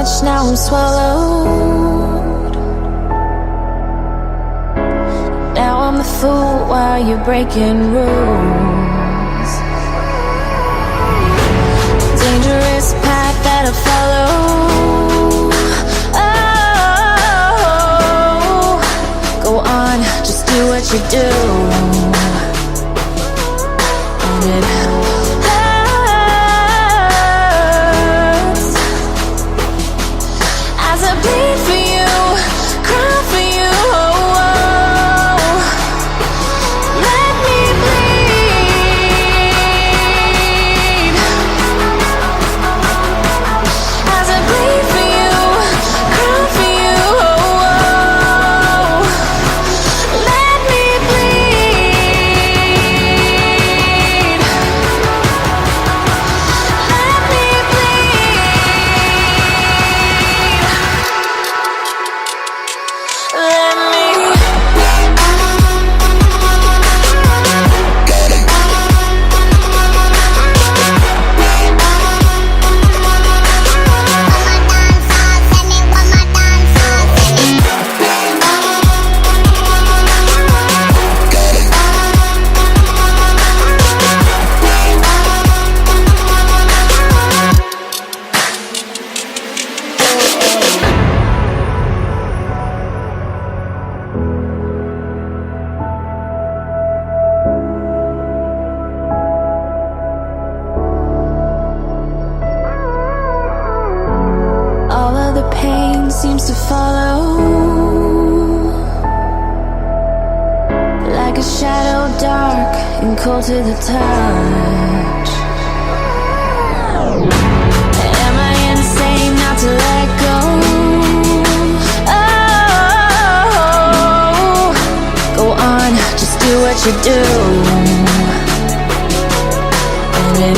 much, now I'm swallowed. Now I'm a fool while you're breaking rules. Dangerous path that I follow. Oh, go on, just do what you do. And it hurts as I bleed for you, cry for you. Let me bleed as I bleed for you, cry for you. Let me bleed. Let me bleed. Let me. All of the pain seems to follow, like a shadow dark and cold to the touch. Am I insane not to let go? Oh, go on, just do what you do. And it